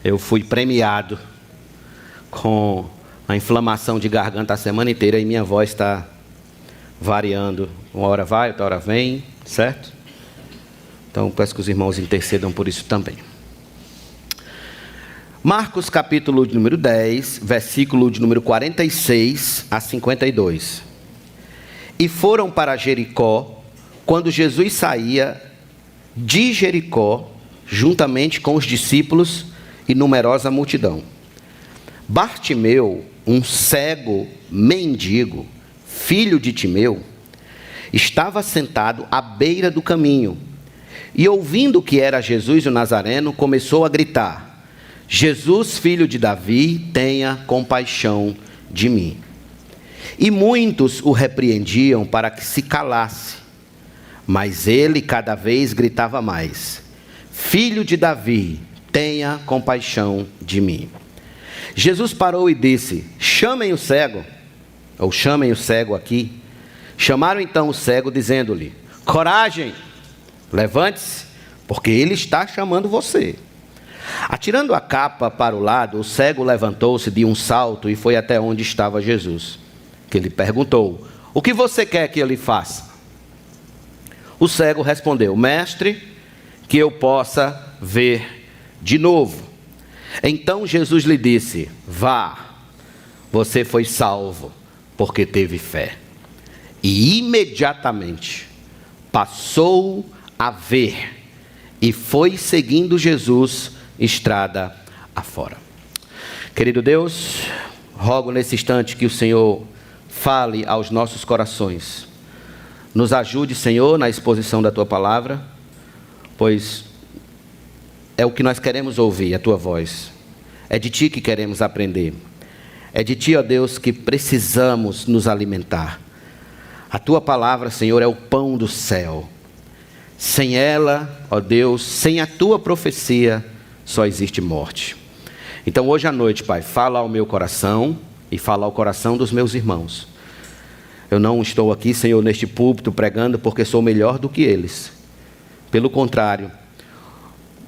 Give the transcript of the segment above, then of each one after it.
Eu fui premiado com a inflamação de garganta a semana inteira e minha voz está variando. Uma hora vai, outra hora vem, certo? Então peço que os irmãos intercedam por isso também. Marcos capítulo de número 10, versículo de número 46 a 52. E foram para Jericó, quando Jesus saía de Jericó, juntamente com os discípulos e numerosa multidão. Bartimeu, um cego mendigo, filho de Timeu, estava sentado à beira do caminho, e ouvindo que era Jesus o Nazareno, começou a gritar: Jesus, filho de Davi, tenha compaixão de mim. E muitos o repreendiam para que se calasse, mas ele cada vez gritava mais: Filho de Davi, tenha compaixão de mim. Jesus parou e disse: chamem o cego, ou chamem o cego aqui. Chamaram então o cego, dizendo-lhe: coragem, levante-se, porque ele está chamando você. Atirando a capa para o lado, o cego levantou-se de um salto e foi até onde estava Jesus, que lhe perguntou: o que você quer que eu lhe faça? O cego respondeu: mestre, que eu possa ver de novo. Então Jesus lhe disse: vá, você foi salvo, porque teve fé. E imediatamente passou a ver e foi seguindo Jesus estrada afora. Querido Deus, rogo nesse instante que o Senhor fale aos nossos corações. Nos ajude, Senhor, na exposição da Tua palavra, pois é o que nós queremos ouvir, a Tua voz. É de Ti que queremos aprender. É de Ti, ó Deus, que precisamos nos alimentar. A Tua palavra, Senhor, é o pão do céu. Sem ela, ó Deus, sem a Tua profecia, só existe morte. Então hoje à noite, Pai, fala ao meu coração e fala ao coração dos meus irmãos. Eu não estou aqui, Senhor, neste púlpito pregando porque sou melhor do que eles. Pelo contrário,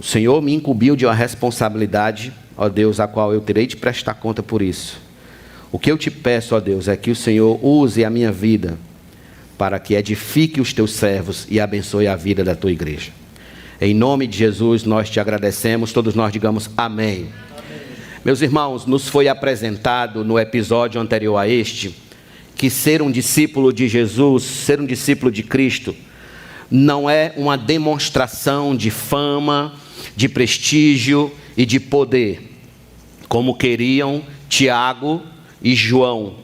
o Senhor me incumbiu de uma responsabilidade, ó Deus, a qual eu terei de prestar conta por isso. O que eu te peço, ó Deus, é que o Senhor use a minha vida para que edifique os teus servos e abençoe a vida da tua igreja. Em nome de Jesus, nós te agradecemos, todos nós digamos amém. Amém. Meus irmãos, nos foi apresentado no episódio anterior a este, que ser um discípulo de Jesus, ser um discípulo de Cristo, não é uma demonstração de fama, de prestígio e de poder, como queriam Tiago e João,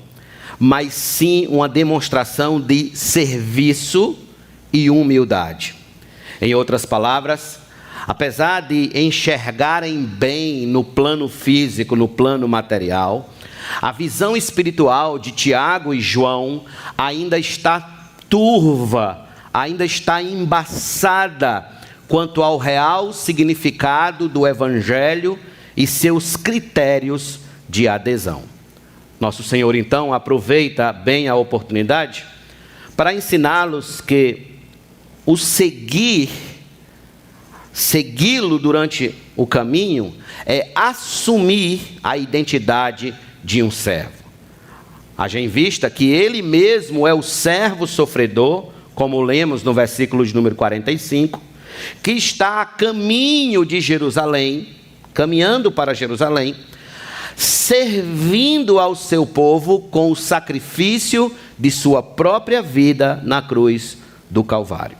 mas sim uma demonstração de serviço e humildade. Em outras palavras, apesar de enxergarem bem no plano físico, no plano material, a visão espiritual de Tiago e João ainda está turva, ainda está embaçada quanto ao real significado do Evangelho e seus critérios de adesão. Nosso Senhor, então, aproveita bem a oportunidade para ensiná-los que o segui-lo durante o caminho, é assumir a identidade de um servo. Haja em vista que ele mesmo é o servo sofredor, como lemos no versículo de número 45, que está a caminho de Jerusalém, caminhando para Jerusalém, servindo ao seu povo com o sacrifício de sua própria vida na cruz do Calvário.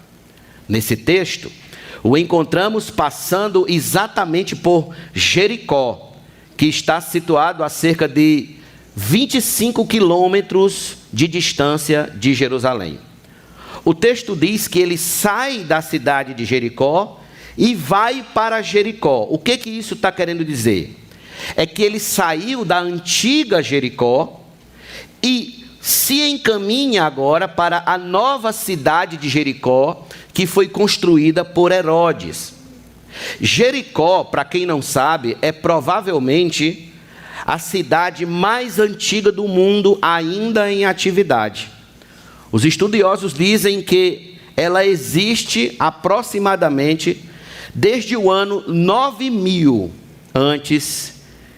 Nesse texto, o encontramos passando exatamente por Jericó, que está situado a cerca de 25 quilômetros de distância de Jerusalém. O texto diz que ele sai da cidade de Jericó e vai para Jericó. O que isso está querendo dizer? É que ele saiu da antiga Jericó e se encaminha agora para a nova cidade de Jericó, que foi construída por Herodes. Jericó, para quem não sabe, é provavelmente a cidade mais antiga do mundo ainda em atividade. Os estudiosos dizem que ela existe aproximadamente desde o ano 9000 antes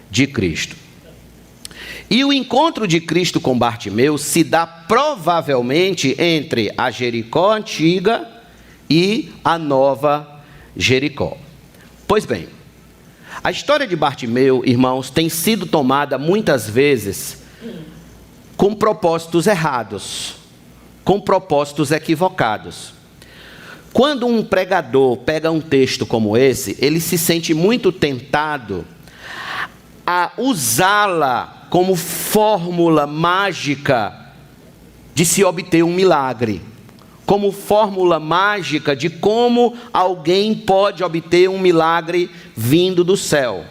de Cristo. E o encontro de Cristo com Bartimeu se dá provavelmente entre a Jericó antiga e a nova Jericó. Pois bem, a história de Bartimeu, irmãos, tem sido tomada muitas vezes com propósitos errados, com propósitos equivocados. Quando um pregador pega um texto como esse, ele se sente muito tentado a usá-la como fórmula mágica de se obter um milagre, como fórmula mágica de como alguém pode obter um milagre vindo do céu.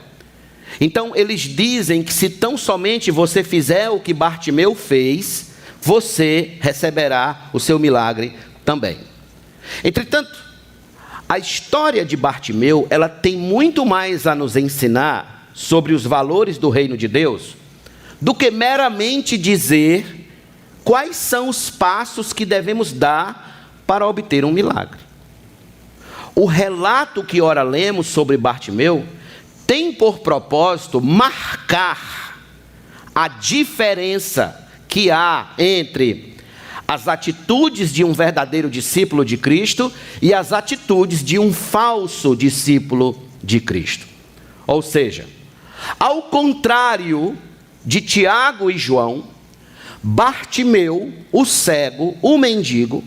Então eles dizem que se tão somente você fizer o que Bartimeu fez, você receberá o seu milagre também. Entretanto, a história de Bartimeu, ela tem muito mais a nos ensinar sobre os valores do reino de Deus do que meramente dizer quais são os passos que devemos dar para obter um milagre. O relato que ora lemos sobre Bartimeu tem por propósito marcar a diferença que há entre as atitudes de um verdadeiro discípulo de Cristo e as atitudes de um falso discípulo de Cristo. Ou seja, ao contrário de Tiago e João, Bartimeu, o cego, o mendigo,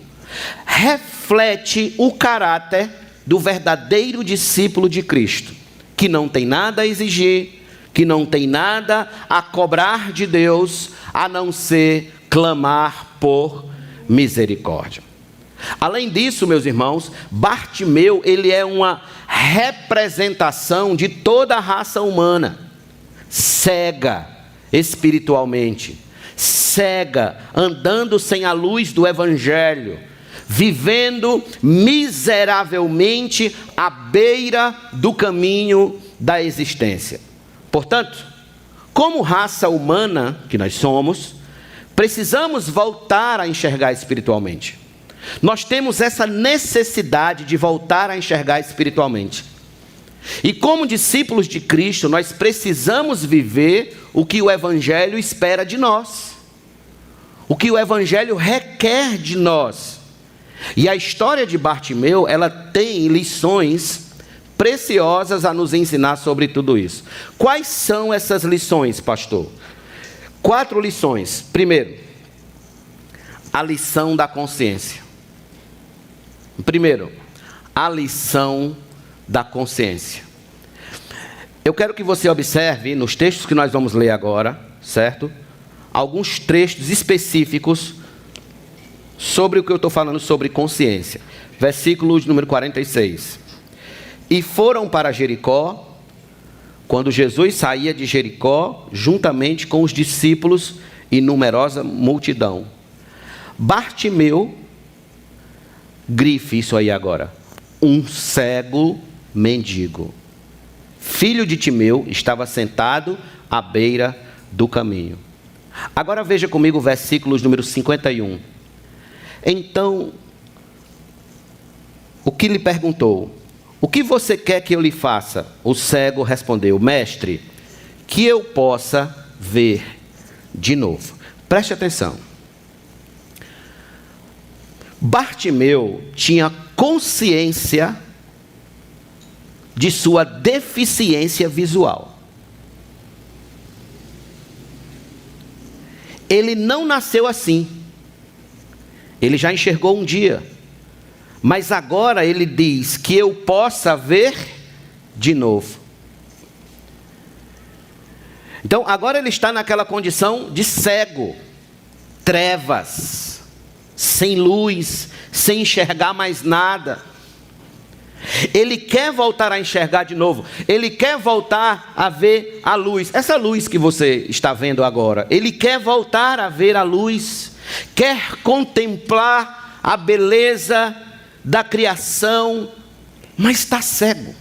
reflete o caráter do verdadeiro discípulo de Cristo, que não tem nada a exigir, que não tem nada a cobrar de Deus, a não ser clamar por misericórdia. Além disso, meus irmãos, Bartimeu, ele é uma representação de toda a raça humana, cega espiritualmente, cega, andando sem a luz do evangelho, vivendo miseravelmente à beira do caminho da existência. Portanto, como raça humana que nós somos, precisamos voltar a enxergar espiritualmente. Nós temos essa necessidade de voltar a enxergar espiritualmente. E como discípulos de Cristo, nós precisamos viver o que o Evangelho espera de nós, o que o Evangelho requer de nós. E a história de Bartimeu, ela tem lições preciosas a nos ensinar sobre tudo isso. Quais são essas lições, pastor? 4 lições. Primeiro, a lição da consciência. Primeiro, a lição da consciência. Eu quero que você observe nos textos que nós vamos ler agora, certo? Alguns trechos específicos sobre o que eu estou falando sobre consciência. Versículo de número 46. E foram para Jericó, quando Jesus saía de Jericó, juntamente com os discípulos e numerosa multidão. Bartimeu, grife isso aí agora, um cego mendigo, filho de Timeu, estava sentado à beira do caminho. Agora veja comigo o versículo número 51. Então, o que lhe perguntou? O que você quer que eu lhe faça? O cego respondeu: mestre, que eu possa ver de novo. Preste atenção. Bartimeu tinha consciência de sua deficiência visual. Ele não nasceu assim. Ele já enxergou um dia. Mas agora ele diz que eu possa ver de novo. Então agora ele está naquela condição de cego, trevas, sem luz, sem enxergar mais nada. Ele quer voltar a enxergar de novo. Ele quer voltar a ver a luz. Essa luz que você está vendo agora. Ele quer voltar a ver a luz. Quer contemplar a beleza da criação. Mas está cego.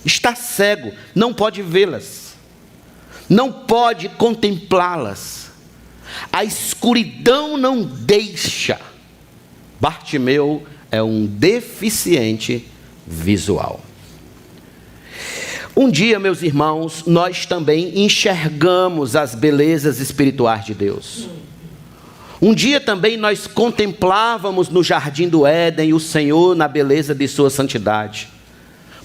Está cego. Não pode vê-las. Não pode contemplá-las. A escuridão não deixa. Bartimeu é um deficiente visual. Um dia, meus irmãos, nós também enxergamos as belezas espirituais de Deus. Um dia também nós contemplávamos no jardim do Éden o Senhor na beleza de sua santidade.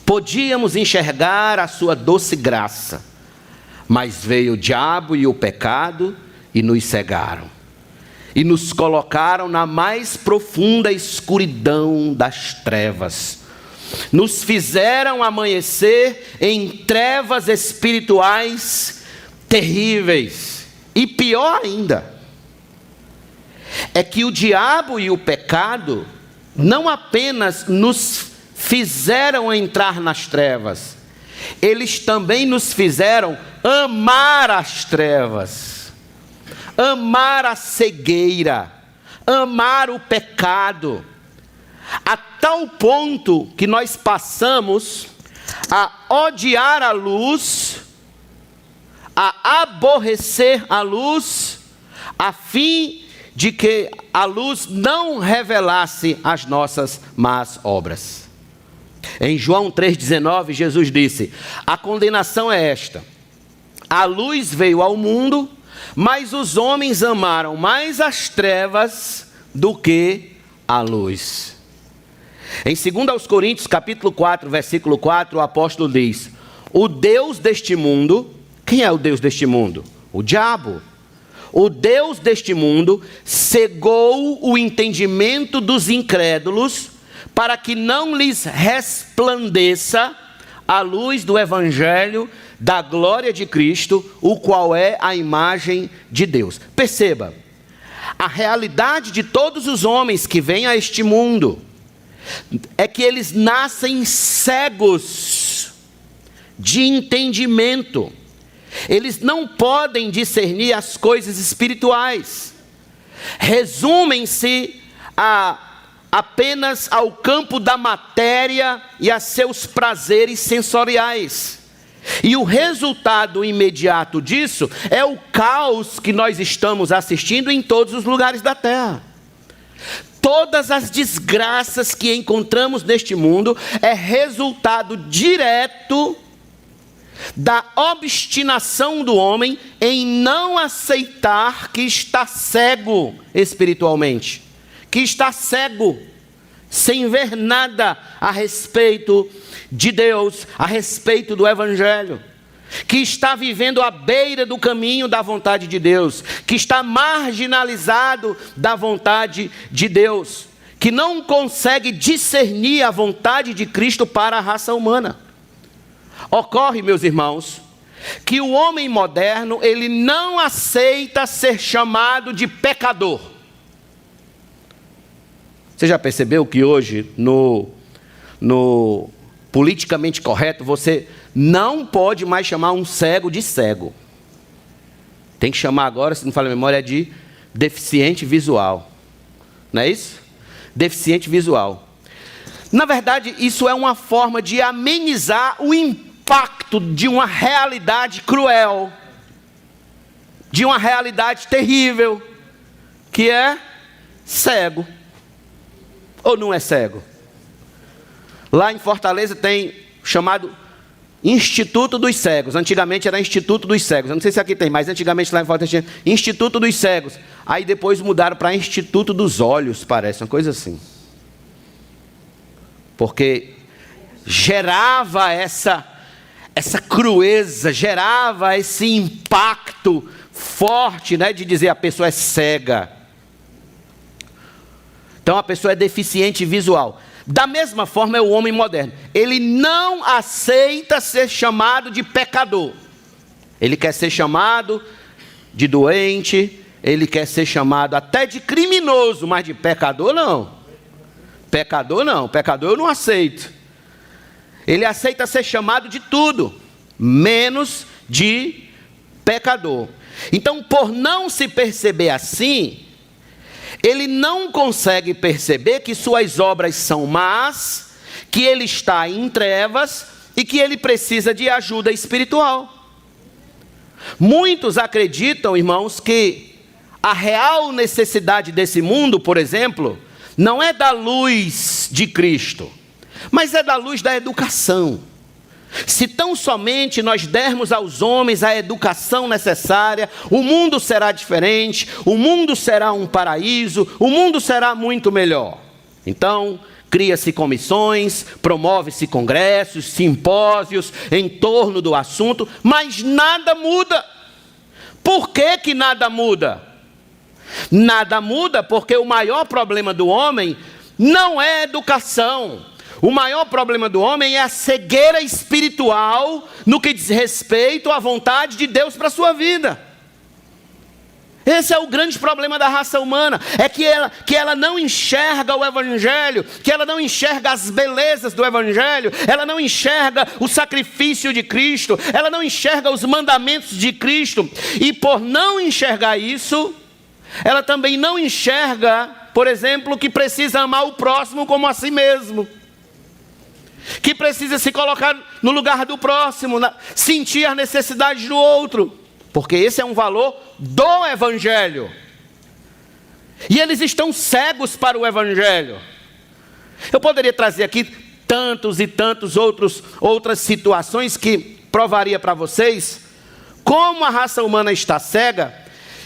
Podíamos enxergar a sua doce graça, mas veio o diabo e o pecado e nos cegaram. E nos colocaram na mais profunda escuridão das trevas. Nos fizeram amanhecer em trevas espirituais terríveis. E pior ainda, é que o diabo e o pecado não apenas nos fizeram entrar nas trevas, eles também nos fizeram amar as trevas, amar a cegueira, amar o pecado, a tal ponto que nós passamos a odiar a luz, a aborrecer a luz, a fim de que a luz não revelasse as nossas más obras. Em João 3,19, Jesus disse: a condenação é esta: a luz veio ao mundo, mas os homens amaram mais as trevas do que a luz. Em 2 Coríntios, capítulo 4, versículo 4, o apóstolo diz: o Deus deste mundo, quem é o Deus deste mundo? O diabo. O Deus deste mundo cegou o entendimento dos incrédulos, para que não lhes resplandeça a luz do evangelho da glória de Cristo, o qual é a imagem de Deus. Perceba, a realidade de todos os homens que vêm a este mundo é que eles nascem cegos de entendimento. Eles não podem discernir as coisas espirituais. Resumem-se apenas ao campo da matéria e a seus prazeres sensoriais. E o resultado imediato disso é o caos que nós estamos assistindo em todos os lugares da terra. Todas as desgraças que encontramos neste mundo é resultado direto da obstinação do homem em não aceitar que está cego espiritualmente, que está cego, sem ver nada a respeito de Deus, a respeito do evangelho, que está vivendo à beira do caminho da vontade de Deus, que está marginalizado da vontade de Deus, que não consegue discernir a vontade de Cristo para a raça humana. Ocorre, meus irmãos, que o homem moderno, ele não aceita ser chamado de pecador. Você já percebeu que hoje, no politicamente correto, você não pode mais chamar um cego de cego. Tem que chamar agora, se não falha a memória, de deficiente visual. Não é isso? Deficiente visual. Na verdade, isso é uma forma de amenizar o impacto de uma realidade cruel, de uma realidade terrível, que é cego. Ou não é cego? Lá em Fortaleza tem chamado Instituto dos Cegos. Antigamente era Instituto dos Cegos. Eu não sei se aqui tem, mas antigamente lá em Fortaleza tinha Instituto dos Cegos. Aí depois mudaram para Instituto dos Olhos, parece, uma coisa assim. Porque gerava essa crueza, gerava esse impacto forte, né, de dizer a pessoa é cega. Então a pessoa é deficiente visual. Da mesma forma é o homem moderno. Ele não aceita ser chamado de pecador. Ele quer ser chamado de doente, ele quer ser chamado até de criminoso, mas de pecador não. Pecador não, pecador eu não aceito. Ele aceita ser chamado de tudo, menos de pecador. Então, por não se perceber assim, ele não consegue perceber que suas obras são más, que ele está em trevas e que ele precisa de ajuda espiritual. Muitos acreditam, irmãos, que a real necessidade desse mundo, por exemplo, não é da luz de Cristo, mas é da luz da educação, Se tão somente nós dermos aos homens a educação necessária, o mundo será diferente, o mundo será um paraíso, o mundo será muito melhor. Então, cria-se comissões, promove-se congressos, simpósios em torno do assunto, mas nada muda. Por que que nada muda? Nada muda porque o maior problema do homem não é educação. O maior problema do homem é a cegueira espiritual no que diz respeito à vontade de Deus para a sua vida. Esse é o grande problema da raça humana, é que ela não enxerga o Evangelho, que ela não enxerga as belezas do Evangelho, ela não enxerga o sacrifício de Cristo, ela não enxerga os mandamentos de Cristo, e por não enxergar isso, ela também não enxerga, por exemplo, que precisa amar o próximo como a si mesmo, que precisa se colocar no lugar do próximo, sentir as necessidades do outro, porque esse é um valor do Evangelho. E eles estão cegos para o Evangelho. Eu poderia trazer aqui tantos e tantos outras situações que provaria para vocês como a raça humana está cega,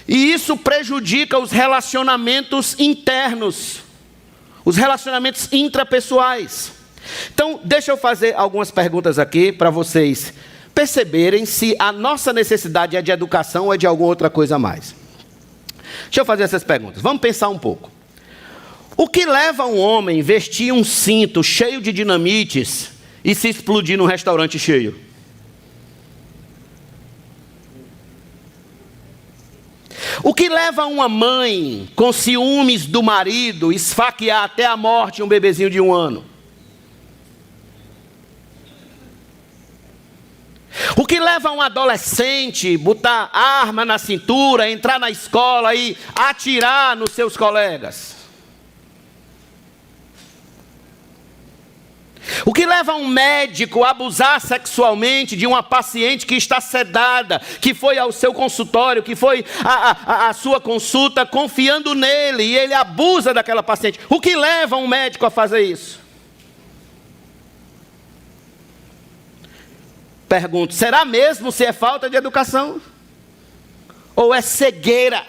e isso prejudica os relacionamentos internos, os relacionamentos intrapessoais. Então, deixa eu fazer algumas perguntas aqui para vocês perceberem se a nossa necessidade é de educação ou é de alguma outra coisa a mais. Deixa eu fazer essas perguntas. Vamos pensar um pouco. O que leva um homem a vestir um cinto cheio de dinamites e se explodir num restaurante cheio? O que leva uma mãe com ciúmes do marido esfaquear até a morte um bebezinho de 1 ano? O que leva um adolescente a botar arma na cintura, entrar na escola e atirar nos seus colegas? O que leva um médico a abusar sexualmente de uma paciente que está sedada, que foi ao seu consultório, que foi à sua consulta confiando nele, e ele abusa daquela paciente? O que leva um médico a fazer isso? Pergunto, será mesmo se é falta de educação? Ou é cegueira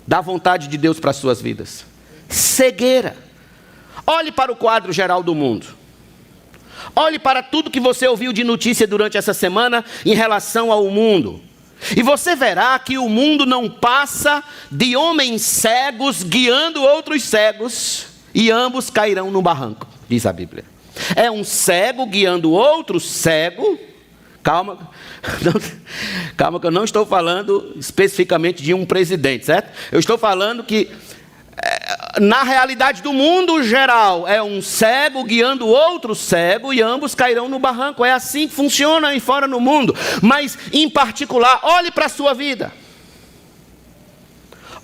da vontade de Deus para as suas vidas? Cegueira. Olhe para o quadro geral do mundo. Olhe para tudo que você ouviu de notícia durante essa semana em relação ao mundo. E você verá que o mundo não passa de homens cegos guiando outros cegos, e ambos cairão no barranco, diz a Bíblia. É um cego guiando outro cego. Calma que eu não estou falando especificamente de um presidente, certo? Eu estou falando que na realidade do mundo geral é um cego guiando outro cego e ambos cairão no barranco. É assim que funciona aí fora no mundo. Mas em particular, olhe para a sua vida.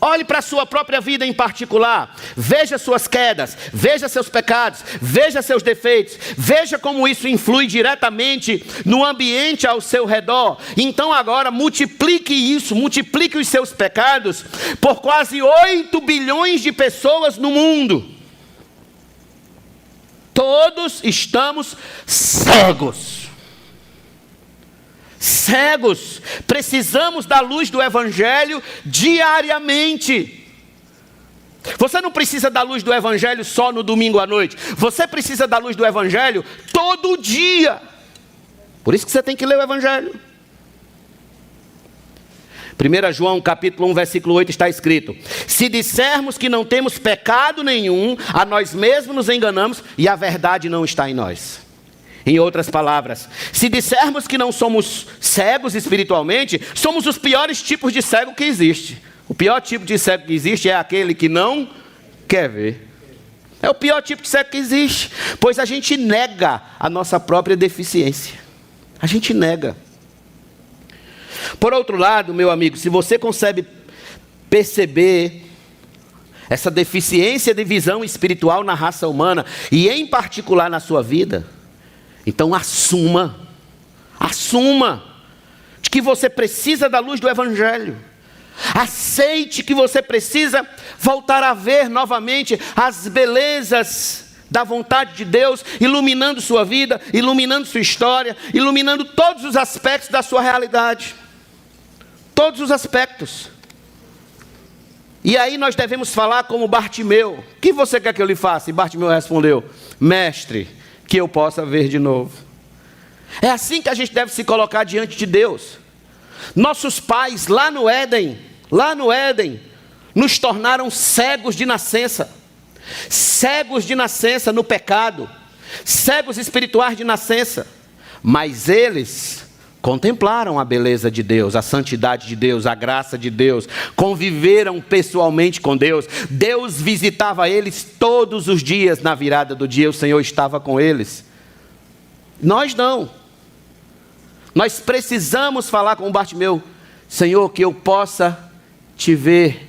Olhe para a sua própria vida em particular, veja suas quedas, veja seus pecados, veja seus defeitos, veja como isso influi diretamente no ambiente ao seu redor. Então agora multiplique isso, multiplique os seus pecados por quase 8 bilhões de pessoas no mundo. Todos estamos cegos. Cegos, precisamos da luz do Evangelho diariamente. Você não precisa da luz do Evangelho só no domingo à noite, você precisa da luz do Evangelho todo dia. Por isso que você tem que ler o Evangelho. 1 João capítulo 1 versículo 8 está escrito: se dissermos que não temos pecado nenhum, a nós mesmos nos enganamos e a verdade não está em nós. Em outras palavras, se dissermos que não somos cegos espiritualmente, somos os piores tipos de cego que existe. O pior tipo de cego que existe é aquele que não quer ver. É o pior tipo de cego que existe, pois a gente nega a nossa própria deficiência. A gente nega. Por outro lado, meu amigo, se você consegue perceber essa deficiência de visão espiritual na raça humana, e em particular na sua vida, então assuma de que você precisa da luz do Evangelho. Aceite que você precisa voltar a ver novamente as belezas da vontade de Deus, iluminando sua vida, iluminando sua história, iluminando todos os aspectos da sua realidade. Todos os aspectos. E aí nós devemos falar como Bartimeu: o que você quer que eu lhe faça? E Bartimeu respondeu: mestre, que eu possa ver de novo. É assim que a gente deve se colocar diante de Deus. Nossos pais lá no Éden, nos tornaram cegos de nascença no pecado, cegos espirituais de nascença, mas eles contemplaram a beleza de Deus, a santidade de Deus, a graça de Deus, conviveram pessoalmente com Deus. Deus visitava eles todos os dias. Na virada do dia o Senhor estava com eles. Nós não. Nós precisamos falar com o Bartimeu: Senhor, que eu possa te ver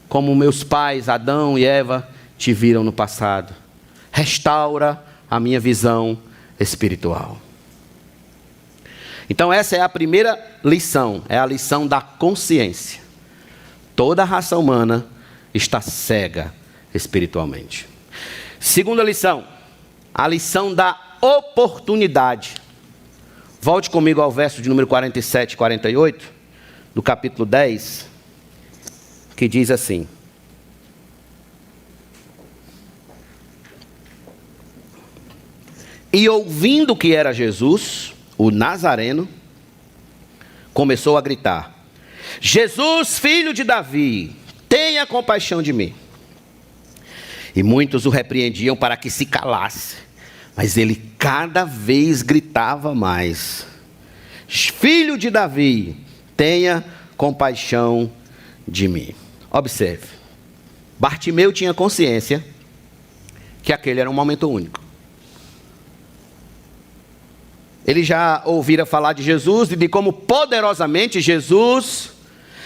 como meus pais, Adão e Eva, te viram no passado. Restaura a minha visão espiritual. Então essa é a primeira lição, é a lição da consciência. Toda a raça humana está cega espiritualmente. Segunda lição, a lição da oportunidade. Volte comigo ao verso de número 47 e 48, do capítulo 10, que diz assim: e ouvindo que era Jesus, o Nazareno, começou a gritar: Jesus, filho de Davi, tenha compaixão de mim. E muitos o repreendiam para que se calasse, mas ele cada vez gritava mais: Filho de Davi, tenha compaixão de mim. Observe, Bartimeu tinha consciência que aquele era um momento único. Ele já ouvira falar de Jesus e de como poderosamente Jesus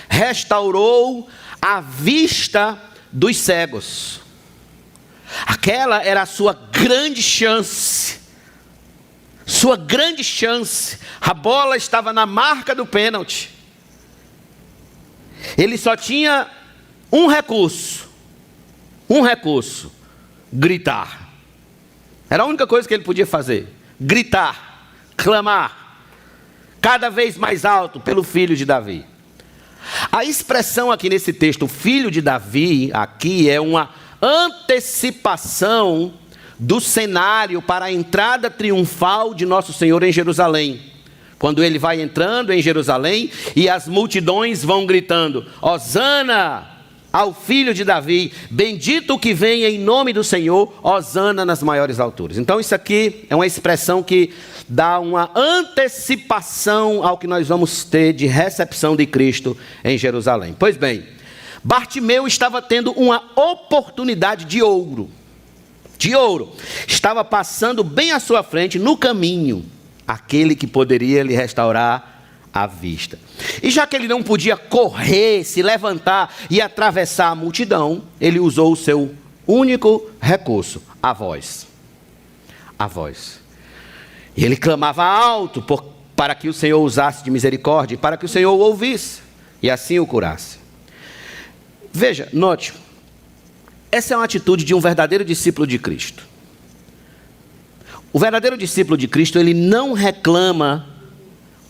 restaurou a vista dos cegos. Aquela era a sua grande chance. Sua grande chance. A bola estava na marca do pênalti. Ele só tinha um recurso. Gritar. Era a única coisa que ele podia fazer. Gritar, clamar, cada vez mais alto pelo filho de Davi. A expressão aqui nesse texto, filho de Davi, aqui é uma antecipação do cenário para a entrada triunfal de nosso Senhor em Jerusalém. Quando ele vai entrando em Jerusalém e as multidões vão gritando: Hosana ao filho de Davi, bendito o que vem em nome do Senhor, hosana nas maiores alturas. Então isso aqui é uma expressão que dá uma antecipação ao que nós vamos ter de recepção de Cristo em Jerusalém. Pois bem, Bartimeu estava tendo uma oportunidade de ouro. Estava passando bem à sua frente, no caminho, aquele que poderia lhe restaurar a vista. E já que ele não podia correr, se levantar e atravessar a multidão, ele usou o seu único recurso, a voz. A voz. E ele clamava alto para que o Senhor usasse de misericórdia, para que o Senhor o ouvisse e assim o curasse. Veja, note, essa é uma atitude de um verdadeiro discípulo de Cristo. O verdadeiro discípulo de Cristo, ele não reclama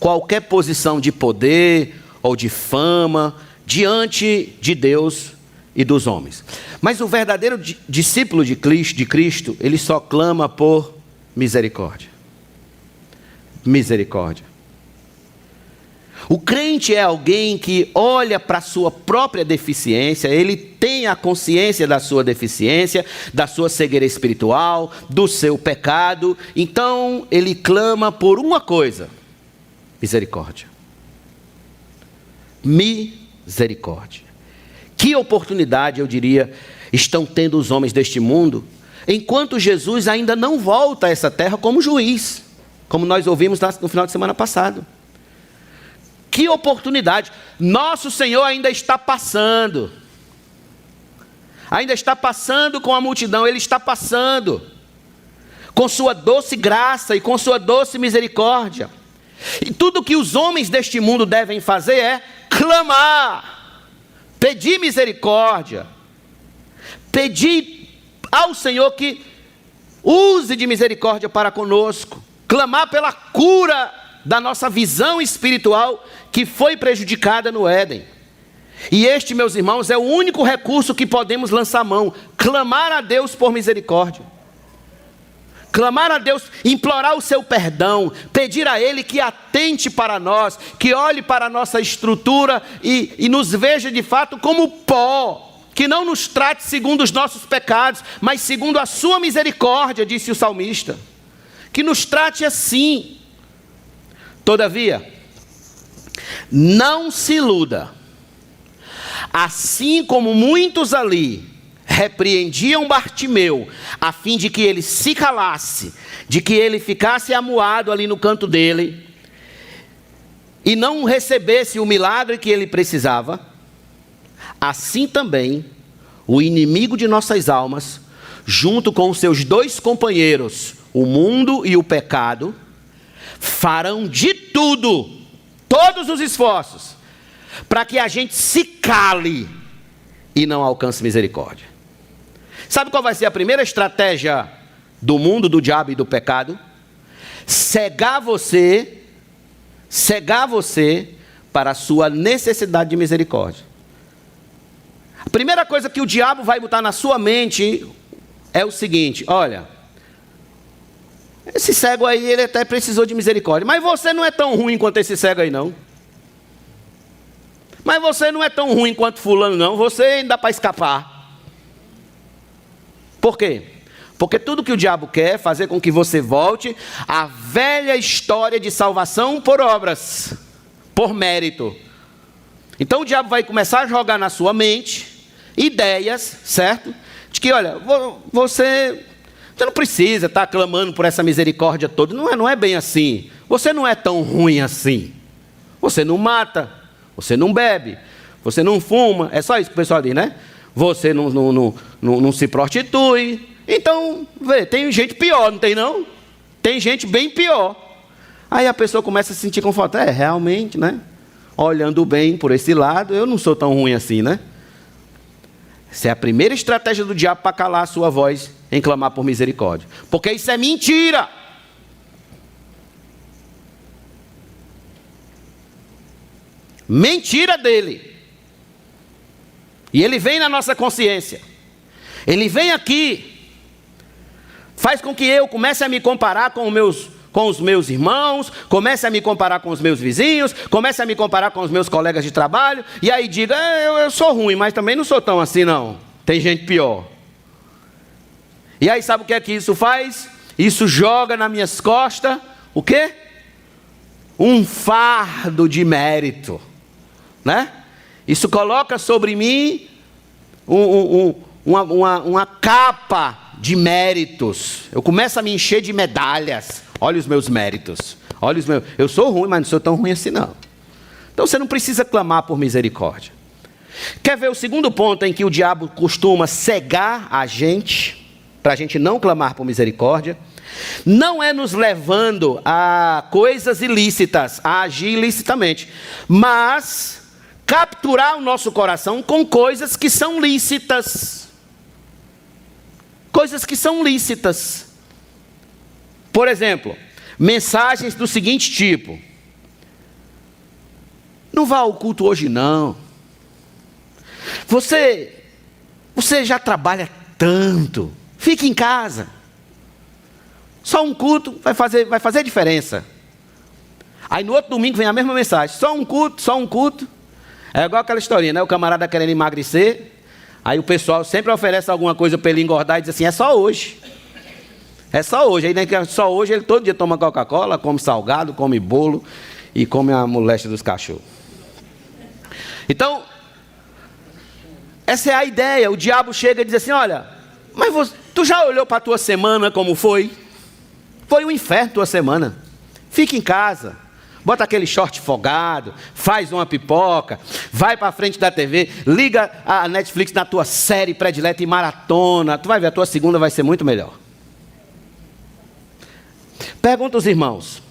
qualquer posição de poder ou de fama diante de Deus e dos homens. Mas o verdadeiro discípulo de Cristo, ele só clama por misericórdia. Misericórdia. O crente é alguém que olha para a sua própria deficiência, ele tem a consciência da sua deficiência, da sua cegueira espiritual, do seu pecado, então ele clama por uma coisa: misericórdia. Misericórdia. Que oportunidade, eu diria, estão tendo os homens deste mundo, enquanto Jesus ainda não volta a essa terra como juiz, como nós ouvimos no final de semana passado. Que oportunidade. Nosso Senhor ainda está passando. Ainda está passando com a multidão. Ele está passando com sua doce graça e com sua doce misericórdia. E tudo que os homens deste mundo devem fazer é clamar, pedir misericórdia, pedir ao Senhor que use de misericórdia para conosco, clamar pela cura da nossa visão espiritual que foi prejudicada no Éden. E este, meus irmãos, é o único recurso que podemos lançar mão, clamar a Deus por misericórdia. Clamar a Deus, implorar o seu perdão, pedir a Ele que atente para nós, que olhe para a nossa estrutura e nos veja de fato como pó, que não nos trate segundo os nossos pecados, mas segundo a sua misericórdia, disse o salmista. Que nos trate assim. Todavia, não se iluda. Assim como muitos ali repreendiam Bartimeu, a fim de que ele se calasse, de que ele ficasse amuado ali no canto dele, e não recebesse o milagre que ele precisava, assim também o inimigo de nossas almas, junto com os seus dois companheiros, o mundo e o pecado, farão de tudo, todos os esforços, para que a gente se cale e não alcance misericórdia. Sabe qual vai ser a primeira estratégia do mundo, do diabo e do pecado? Cegar você para a sua necessidade de misericórdia. A primeira coisa que o diabo vai botar na sua mente é o seguinte: olha, esse cego aí, ele até precisou de misericórdia, mas você não é tão ruim quanto esse cego aí não. Mas você não é tão ruim quanto fulano não, você ainda dá para escapar. Por quê? Porque tudo que o diabo quer é fazer com que você volte à velha história de salvação por obras, por mérito. Então o diabo vai começar a jogar na sua mente ideias, certo? De que, olha, você não precisa estar clamando por essa misericórdia toda, não é bem assim. Você não é tão ruim assim. Você não mata, você não bebe, você não fuma, é só isso que o pessoal diz, né? Você não se prostitui. Então, vê, tem gente pior, não tem não? Tem gente bem pior. Aí a pessoa começa a se sentir confortável. Realmente, né? Olhando bem por esse lado, eu não sou tão ruim assim, né? Essa é a primeira estratégia do diabo para calar a sua voz em clamar por misericórdia. Porque isso é mentira. Mentira dele. E ele vem na nossa consciência. Ele vem aqui, faz com que eu comece a me comparar com os meus irmãos, comece a me comparar com os meus vizinhos, comece a me comparar com os meus colegas de trabalho, e aí diga, eu sou ruim, mas também não sou tão assim não, tem gente pior. E aí sabe o que é que isso faz? Isso joga nas minhas costas, o quê? Um fardo de mérito, né? Isso coloca sobre mim uma capa de méritos. Eu começo a me encher de medalhas. Olha os meus méritos. Olha os meus. Eu sou ruim, mas não sou tão ruim assim não. Então você não precisa clamar por misericórdia. Quer ver o segundo ponto em que o diabo costuma cegar a gente, para a gente não clamar por misericórdia? Não é nos levando a coisas ilícitas, a agir ilicitamente, mas capturar o nosso coração com coisas que são lícitas. Coisas que são lícitas. Por exemplo, mensagens do seguinte tipo: não vá ao culto hoje não. Você já trabalha tanto. Fique em casa. Só um culto vai fazer diferença. Aí no outro domingo vem a mesma mensagem: só um culto. É igual aquela historinha, né? O camarada querendo emagrecer, aí o pessoal sempre oferece alguma coisa para ele engordar e diz assim: é só hoje. É só hoje. Aí, né, só hoje ele todo dia toma Coca-Cola, come salgado, come bolo e come a moléstia dos cachorros. Então, essa é a ideia. O diabo chega e diz assim: olha, mas tu já olhou para a tua semana como foi? Foi um inferno tua semana. Fica em casa. Bota aquele short folgado, faz uma pipoca, vai para frente da TV, liga a Netflix na tua série predileta e maratona. Tu vai ver, a tua segunda vai ser muito melhor. Pergunta aos irmãos: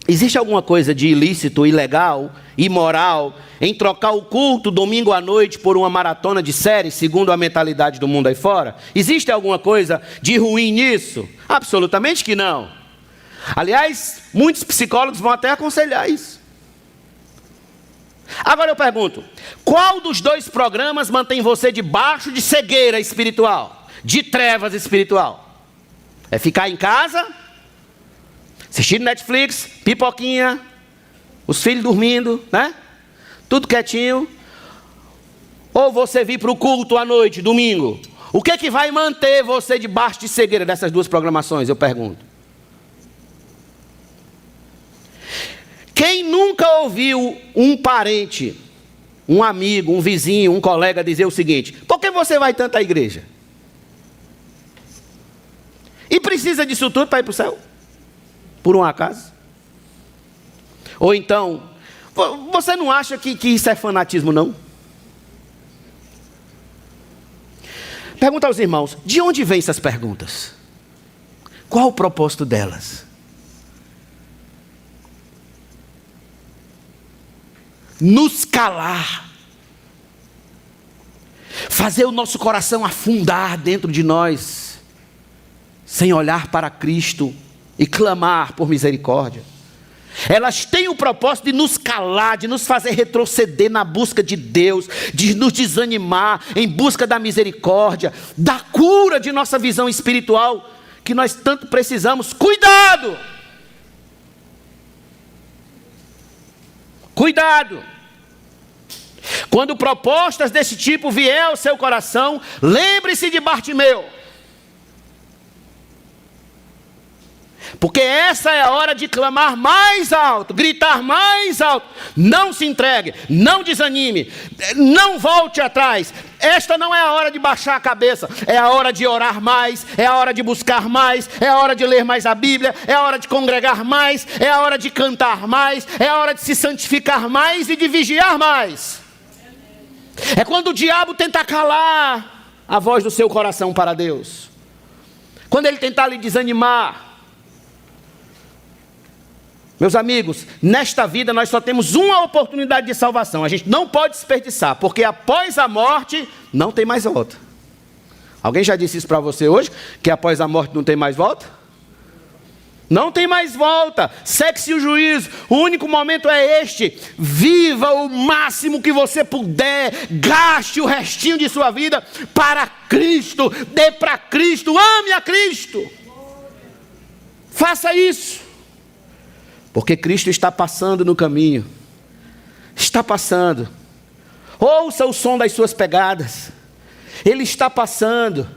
Existe alguma coisa de ilícito, ilegal, imoral, em trocar o culto domingo à noite por uma maratona de séries, segundo a mentalidade do mundo aí fora? Existe alguma coisa de ruim nisso? Absolutamente que não. Aliás, muitos psicólogos vão até aconselhar isso. Agora eu pergunto, qual dos dois programas mantém você debaixo de cegueira espiritual, de trevas espiritual? É ficar em casa, assistindo Netflix, pipoquinha, os filhos dormindo, né? Tudo quietinho. Ou você vir para o culto à noite, domingo? O que é que vai manter você debaixo de cegueira dessas duas programações, eu pergunto? Quem nunca ouviu um parente, um amigo, um vizinho, um colega dizer o seguinte: por que você vai tanto à igreja? E precisa disso tudo para ir para o céu? Por um acaso? Ou então, você não acha que isso é fanatismo, não? Pergunta aos irmãos, de onde vêm essas perguntas? Qual o propósito delas? Nos calar, fazer o nosso coração afundar dentro de nós, sem olhar para Cristo e clamar por misericórdia. Elas têm o propósito de nos calar, de nos fazer retroceder na busca de Deus, de nos desanimar em busca da misericórdia, da cura de nossa visão espiritual, que nós tanto precisamos. Cuidado! Cuidado! Quando propostas desse tipo vier ao seu coração, lembre-se de Bartimeu. Porque essa é a hora de clamar mais alto, gritar mais alto. Não se entregue, não desanime, não volte atrás. Esta não é a hora de baixar a cabeça, é a hora de orar mais, é a hora de buscar mais, é a hora de ler mais a Bíblia, é a hora de congregar mais, é a hora de cantar mais, é a hora de se santificar mais e de vigiar mais. É quando o diabo tenta calar a voz do seu coração para Deus, quando ele tentar lhe desanimar. Meus amigos, nesta vida nós só temos uma oportunidade de salvação. A gente não pode desperdiçar, porque após a morte não tem mais volta. Alguém já disse isso para você hoje? Que após a morte não tem mais volta? Não tem mais volta. Segue-se o juízo. O único momento é este. Viva o máximo que você puder. Gaste o restinho de sua vida para Cristo. Dê para Cristo. Ame a Cristo. Faça isso. Porque Cristo está passando no caminho. Está passando. Ouça o som das suas pegadas. Ele está passando.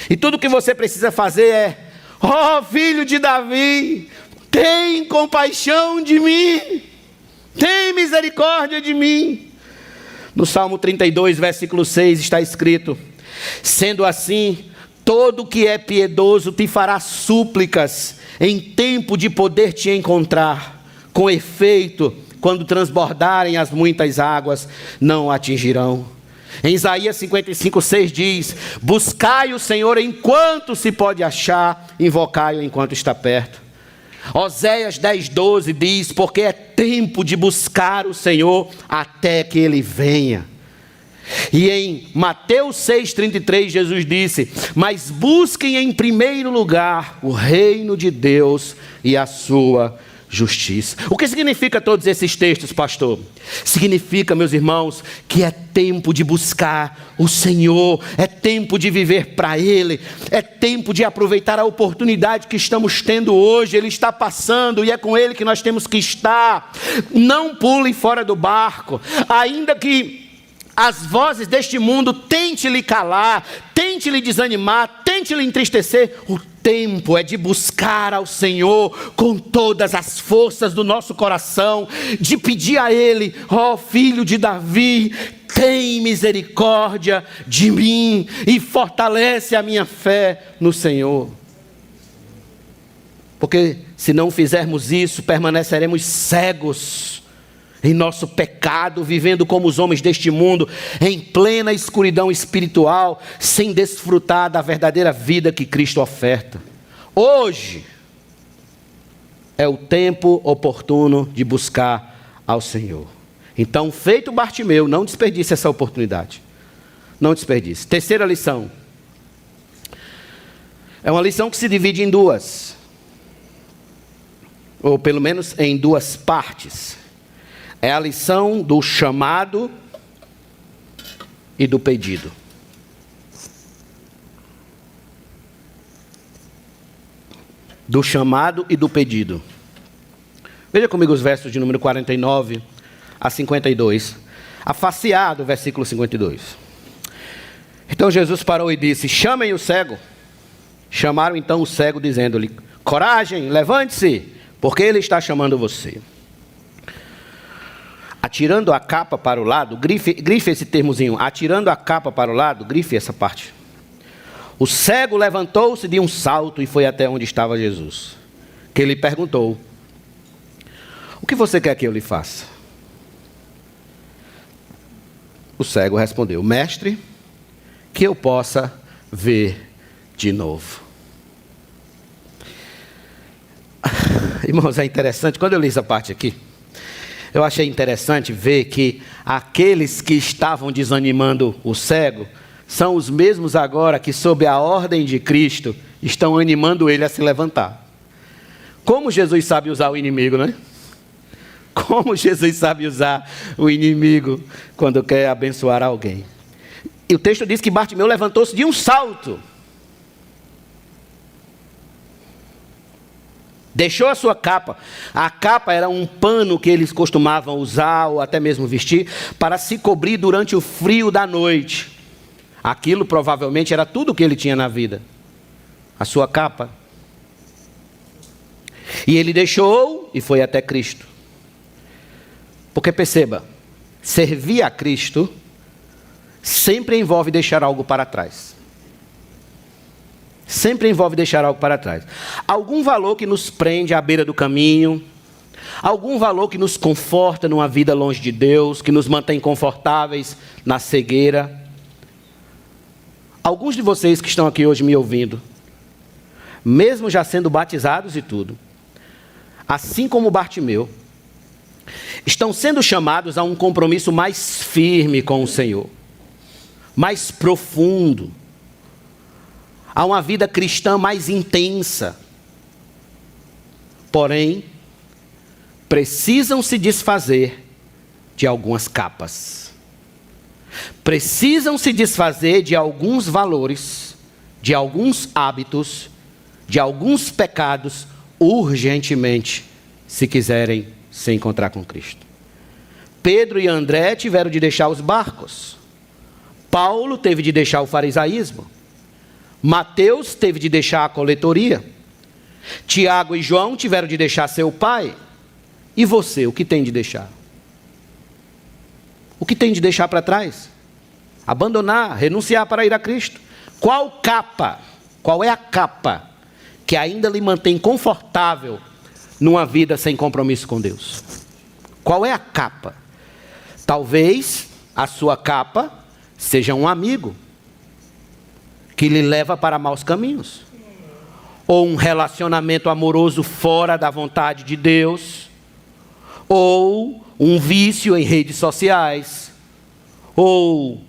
E tudo que você precisa fazer é: ó filho de Davi, tem compaixão de mim. Tem misericórdia de mim. No Salmo 32, versículo 6 está escrito: sendo assim, todo que é piedoso te fará súplicas em tempo de poder te encontrar. Com efeito, quando transbordarem as muitas águas, não o atingirão. Em Isaías 55, 6 diz: buscai o Senhor enquanto se pode achar, invocai-o enquanto está perto. Oséias 10, 12 diz: porque é tempo de buscar o Senhor até que Ele venha. E em Mateus 6,33 Jesus disse: mas busquem em primeiro lugar o reino de Deus e a sua justiça. O que significa todos esses textos, pastor? Significa, meus irmãos, que é tempo de buscar o Senhor, é tempo de viver para Ele, é tempo de aproveitar a oportunidade que estamos tendo hoje. Ele está passando e é com Ele que nós temos que estar. Não pule fora do barco, ainda que as vozes deste mundo tente lhe calar, tente lhe desanimar, tente lhe entristecer. O tempo é de buscar ao Senhor com todas as forças do nosso coração, de pedir a Ele: ó filho de Davi, tem misericórdia de mim e fortalece a minha fé no Senhor. Porque se não fizermos isso, permaneceremos cegos em nosso pecado, vivendo como os homens deste mundo, em plena escuridão espiritual, sem desfrutar da verdadeira vida que Cristo oferta. Hoje, é o tempo oportuno de buscar ao Senhor. Então, feito Bartimeu, não desperdice essa oportunidade. Não desperdice. Terceira lição. É uma lição que se divide em duas. Ou pelo menos em duas partes. É a lição do chamado e do pedido. Do chamado e do pedido. Veja comigo os versos de número 49 a 52. A facear do versículo 52. Então Jesus parou e disse: chamem o cego. Chamaram então o cego, dizendo-lhe: coragem, levante-se, porque ele está chamando você. Atirando a capa para o lado, grife esse termozinho, atirando a capa para o lado, grife essa parte. O cego levantou-se de um salto e foi até onde estava Jesus, que lhe perguntou: o que você quer que eu lhe faça? O cego respondeu: mestre, que eu possa ver de novo. Irmãos, é interessante, quando eu li essa parte aqui, eu achei interessante ver que aqueles que estavam desanimando o cego são os mesmos agora que, sob a ordem de Cristo, estão animando ele a se levantar. Como Jesus sabe usar o inimigo, né? Como Jesus sabe usar o inimigo quando quer abençoar alguém. E o texto diz que Bartimeu levantou-se de um salto. Deixou a sua capa. A capa era um pano que eles costumavam usar ou até mesmo vestir para se cobrir durante o frio da noite. Aquilo provavelmente era tudo o que ele tinha na vida. A sua capa. E ele deixou e foi até Cristo. Porque perceba, servir a Cristo sempre envolve deixar algo para trás. Sempre envolve deixar algo para trás. Algum valor que nos prende à beira do caminho, algum valor que nos conforta numa vida longe de Deus, que nos mantém confortáveis na cegueira. Alguns de vocês que estão aqui hoje me ouvindo, mesmo já sendo batizados e tudo, assim como Bartimeu, estão sendo chamados a um compromisso mais firme com o Senhor, mais profundo, a uma vida cristã mais intensa. Porém, precisam se desfazer de algumas capas. Precisam se desfazer de alguns valores, de alguns hábitos, de alguns pecados, urgentemente, se quiserem se encontrar com Cristo. Pedro e André tiveram de deixar os barcos. Paulo teve de deixar o farisaísmo. Mateus teve de deixar a coletoria. Tiago e João tiveram de deixar seu pai. E você, o que tem de deixar? O que tem de deixar para trás? Abandonar, renunciar para ir a Cristo. Qual capa? Qual é a capa que ainda lhe mantém confortável numa vida sem compromisso com Deus? Qual é a capa? Talvez a sua capa seja um amigo que lhe leva para maus caminhos, ou um relacionamento amoroso fora da vontade de Deus, ou um vício em redes sociais, ou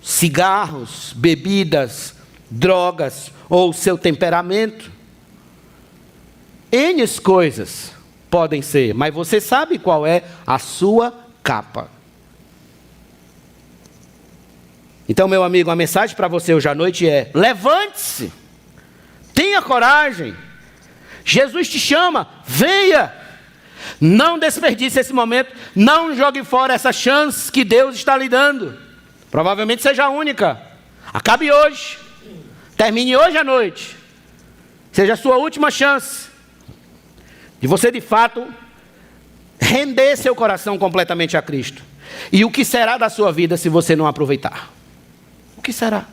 cigarros, bebidas, drogas, ou seu temperamento. N coisas podem ser, mas você sabe qual é a sua capa. Então, meu amigo, a mensagem para você hoje à noite é: levante-se, tenha coragem, Jesus te chama, venha, não desperdice esse momento, não jogue fora essa chance que Deus está lhe dando, provavelmente seja a única, acabe hoje, termine hoje à noite, seja a sua última chance, de você de fato render seu coração completamente a Cristo. E o que será da sua vida se você não aproveitar? O que será?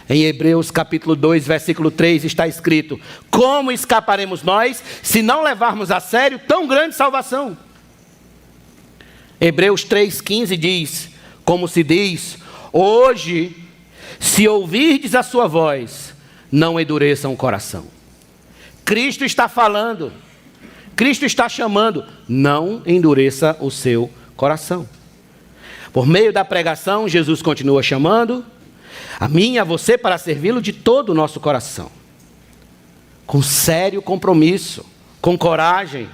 Em Hebreus capítulo 2, versículo 3 está escrito: como escaparemos nós se não levarmos a sério tão grande salvação? Hebreus 3,15 diz, como se diz: hoje, se ouvirdes a sua voz, não endureçam o coração. Cristo está falando Cristo está chamando, não endureça o seu coração. Por meio da pregação, Jesus continua chamando a mim e a você para servi-lo de todo o nosso coração. Com sério compromisso, com coragem.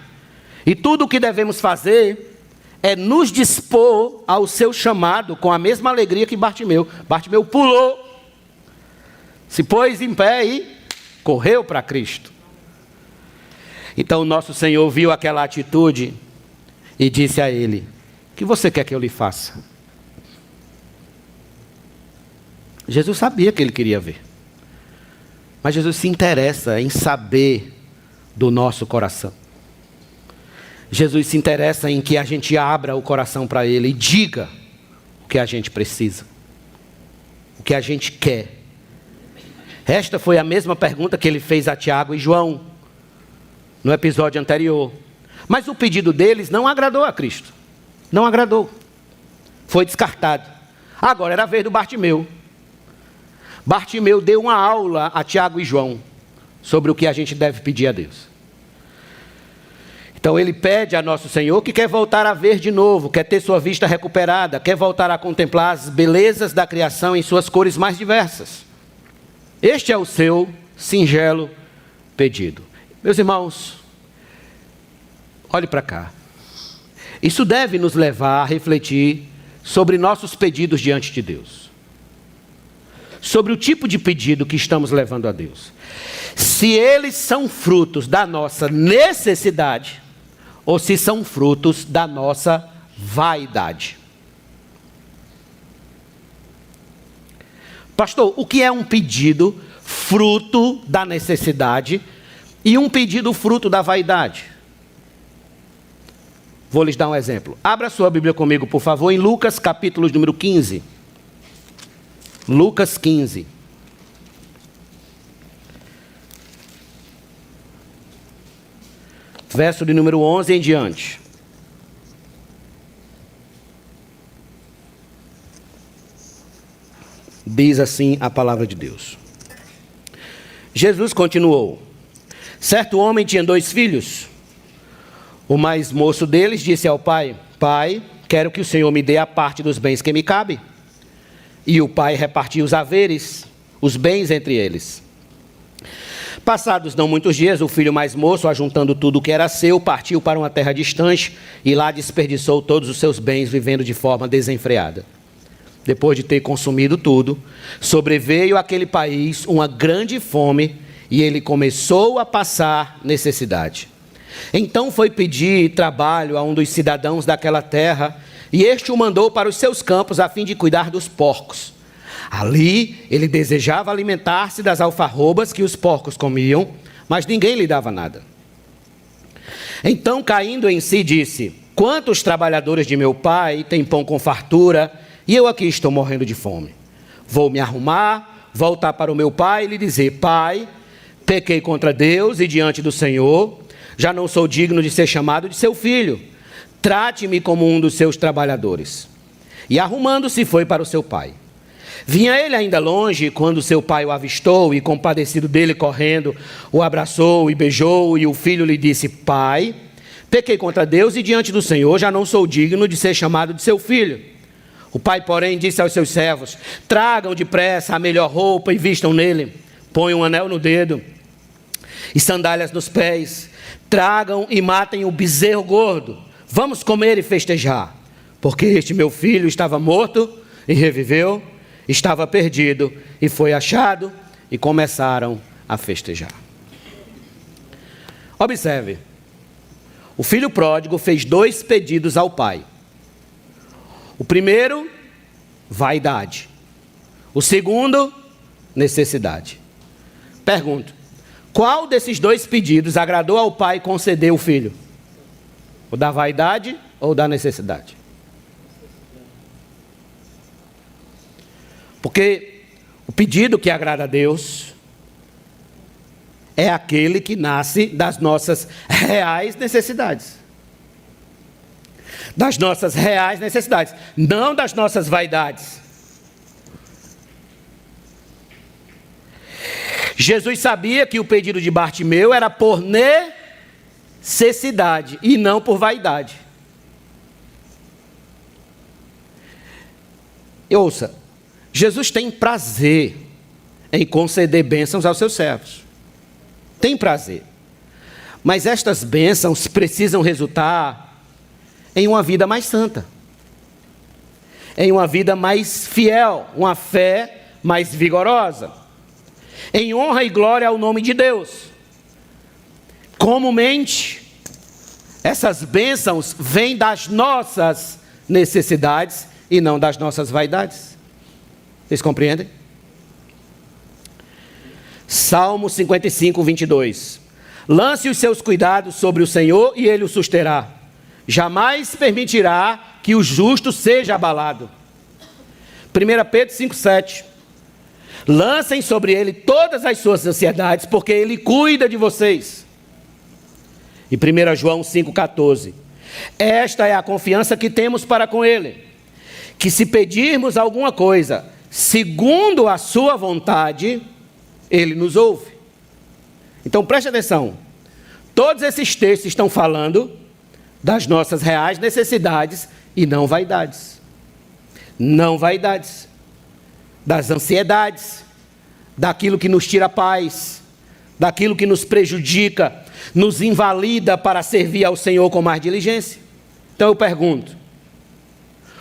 E tudo o que devemos fazer é nos dispor ao seu chamado com a mesma alegria que Bartimeu. Bartimeu pulou, se pôs em pé e correu para Cristo. Então nosso Senhor viu aquela atitude e disse a ele: o que você quer que eu lhe faça? Jesus sabia que ele queria ver. Mas Jesus se interessa em saber do nosso coração. Jesus se interessa em que a gente abra o coração para Ele e diga o que a gente precisa, o que a gente quer. Esta foi a mesma pergunta que Ele fez a Tiago e João, no episódio anterior. Mas o pedido deles não agradou a Cristo. Não agradou. Foi descartado. Agora era a vez do Bartimeu. Bartimeu deu uma aula a Tiago e João sobre o que a gente deve pedir a Deus. Então ele pede a nosso Senhor que quer voltar a ver de novo, quer ter sua vista recuperada, quer voltar a contemplar as belezas da criação em suas cores mais diversas. Este é o seu singelo pedido. Meus irmãos, olhe para cá. Isso deve nos levar a refletir sobre nossos pedidos diante de Deus. Sobre o tipo de pedido que estamos levando a Deus. Se eles são frutos da nossa necessidade, ou se são frutos da nossa vaidade. Pastor, o que é um pedido fruto da necessidade e um pedido fruto da vaidade? Vou lhes dar um exemplo. Abra sua Bíblia comigo, por favor, em Lucas capítulo número 15. Lucas 15. Verso de número 11 em diante. Diz assim a palavra de Deus. Jesus continuou: certo homem tinha 2 filhos. O mais moço deles disse ao pai: pai, quero que o Senhor me dê a parte dos bens que me cabe. E o pai repartiu os haveres, os bens entre eles. Passados não muitos dias, o filho mais moço, ajuntando tudo o que era seu, partiu para uma terra distante e lá desperdiçou todos os seus bens, vivendo de forma desenfreada. Depois de ter consumido tudo, sobreveio àquele país uma grande fome e ele começou a passar necessidade. Então foi pedir trabalho a um dos cidadãos daquela terra e este o mandou para os seus campos a fim de cuidar dos porcos. Ali ele desejava alimentar-se das alfarrobas que os porcos comiam, mas ninguém lhe dava nada. Então, caindo em si, disse: quantos trabalhadores de meu pai têm pão com fartura, e eu aqui estou morrendo de fome. Vou me arrumar, voltar para o meu pai e lhe dizer: pai, pequei contra Deus e diante do Senhor, já não sou digno de ser chamado de seu filho. Trate-me como um dos seus trabalhadores. E arrumando-se foi para o seu pai. Vinha ele ainda longe, quando seu pai o avistou e, compadecido dele, correndo, o abraçou e beijou, e o filho lhe disse: pai, pequei contra Deus e diante do Senhor, já não sou digno de ser chamado de seu filho. O pai, porém, disse aos seus servos: tragam depressa a melhor roupa e vistam nele, ponham um anel no dedo e sandálias nos pés, tragam e matem o bezerro gordo. Vamos comer e festejar, porque este meu filho estava morto e reviveu, estava perdido e foi achado, e começaram a festejar. Observe, o filho pródigo fez 2 pedidos ao pai. O primeiro, vaidade. O segundo, necessidade. Pergunto, qual desses 2 pedidos agradou ao pai e concedeu o filho? O da vaidade ou da necessidade? Porque o pedido que agrada a Deus é aquele que nasce das nossas reais necessidades. Das nossas reais necessidades, não das nossas vaidades. Jesus sabia que o pedido de Bartimeu era por necessidade e não por vaidade. E ouça, Jesus tem prazer em conceder bênçãos aos seus servos. Tem prazer. Mas estas bênçãos precisam resultar em uma vida mais santa, em uma vida mais fiel, uma fé mais vigorosa, em honra e glória ao nome de Deus. Comumente, essas bênçãos vêm das nossas necessidades e não das nossas vaidades. Vocês compreendem? Salmo 55, 22. Lance os seus cuidados sobre o Senhor e Ele o susterá. Jamais permitirá que o justo seja abalado. 1 Pedro 5, 7. Lancem sobre Ele todas as suas ansiedades, porque Ele cuida de vocês. E 1 João 5, 14. Esta é a confiança que temos para com Ele, que se pedirmos alguma coisa, segundo a sua vontade, Ele nos ouve. Então preste atenção, todos esses textos estão falando das nossas reais necessidades e não vaidades. Não vaidades, das ansiedades, daquilo que nos tira a paz, daquilo que nos prejudica, nos invalida para servir ao Senhor com mais diligência. Então eu pergunto,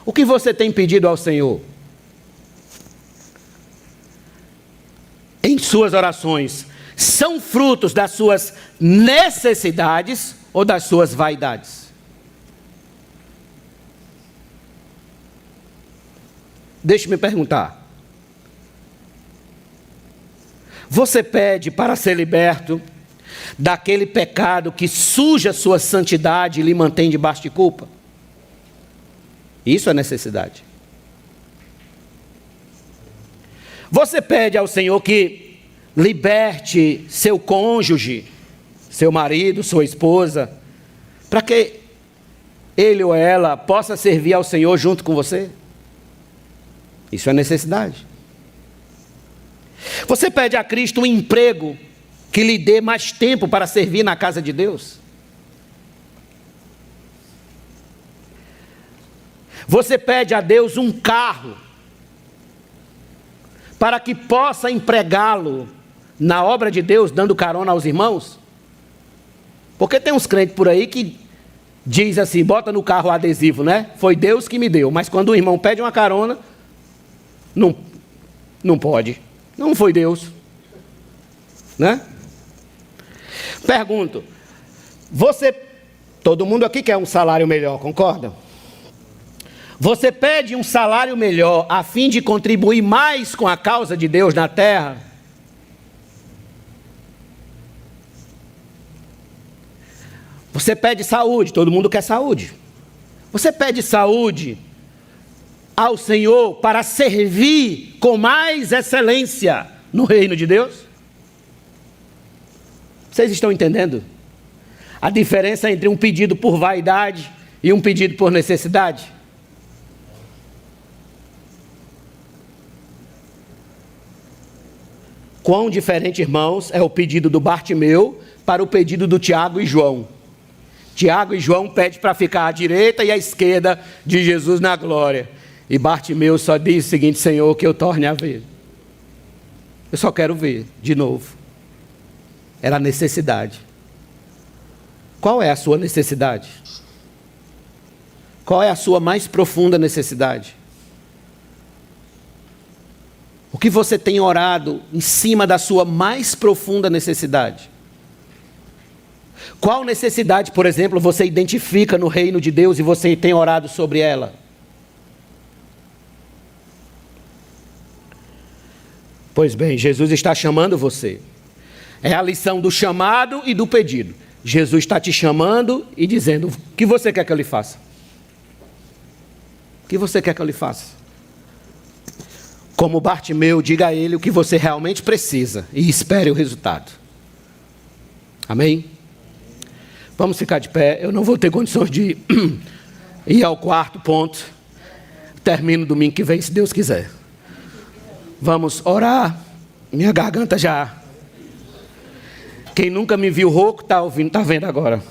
o que você tem pedido ao Senhor? Em suas orações, são frutos das suas necessidades ou das suas vaidades? Deixe-me perguntar. Você pede para ser liberto daquele pecado que suja sua santidade e lhe mantém debaixo de culpa? Isso é necessidade. Você pede ao Senhor que liberte seu cônjuge, seu marido, sua esposa, para que ele ou ela possa servir ao Senhor junto com você? Isso é necessidade. Você pede a Cristo um emprego que lhe dê mais tempo para servir na casa de Deus? Você pede a Deus um carro para que possa empregá-lo na obra de Deus, dando carona aos irmãos? Porque tem uns crentes por aí que diz assim, bota no carro o adesivo, né? Foi Deus que me deu, mas quando o irmão pede uma carona, não pode. Não foi Deus, né? Pergunto, todo mundo aqui quer um salário melhor, concorda? Você pede um salário melhor a fim de contribuir mais com a causa de Deus na terra? Você pede saúde, todo mundo quer saúde. Você pede saúde ao Senhor para servir com mais excelência no reino de Deus? Vocês estão entendendo a diferença entre um pedido por vaidade e um pedido por necessidade? Quão diferente, irmãos, é o pedido do Bartimeu para o pedido do Tiago e João. Tiago e João pedem para ficar à direita e à esquerda de Jesus na glória. E Bartimeu só diz o seguinte: Senhor, que eu torne a ver. Eu só quero ver de novo. Era a necessidade. Qual é a sua necessidade? Qual é a sua mais profunda necessidade? O que você tem orado em cima da sua mais profunda necessidade? Qual necessidade, por exemplo, você identifica no reino de Deus e você tem orado sobre ela? Pois bem, Jesus está chamando você. É a lição do chamado e do pedido. Jesus está te chamando e dizendo: o que você quer que eu lhe faça? O que você quer que eu lhe faça? Como Bartimeu, diga a ele o que você realmente precisa e espere o resultado. Amém? Vamos ficar de pé. Eu não vou ter condições de ir ao quarto ponto. Termino domingo que vem, se Deus quiser. Vamos orar. Minha garganta já. Quem nunca me viu rouco, está ouvindo, está vendo agora.